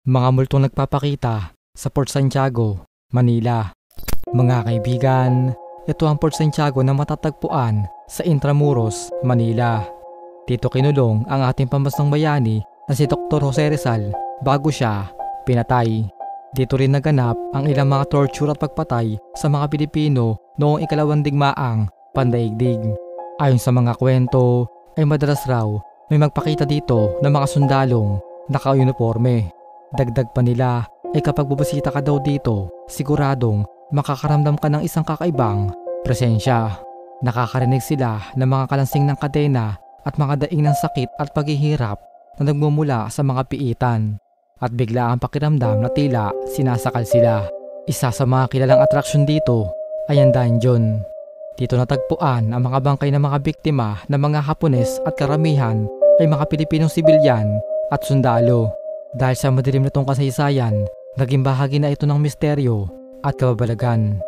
Mga multong nagpapakita sa Port Santiago, Manila. Mga kaibigan, ito ang Port Santiago na matatagpuan sa Intramuros, Manila. Dito kinulong ang ating pambansang bayani na si Dr. Jose Rizal bago siya pinatay. Dito rin naganap ang ilang mga torture at pagpatay sa mga Pilipino noong ikalawang digmaang pandaigdig. Ayon sa mga kwento ay madalas raw may magpakita dito ng mga sundalong naka-uniforme. Dagdag pa nila ay kapag bubisita ka daw dito, siguradong makakaramdam ka ng isang kakaibang presensya. Nakakarinig sila ng mga kalansing ng kadena at mga daing ng sakit at paghihirap na nagmumula sa mga piitan. At bigla ang pakiramdam na tila sinasakal sila. Isa sa mga kilalang atraksyon dito ay ang dungeon. Dito natagpuan ang mga bangkay ng mga biktima ng mga Hapones at karamihan ay mga Pilipinong sibilyan at sundalo. Dahil sa madilim na itong kasaysayan, naging bahagi na ito ng misteryo at kababalagan.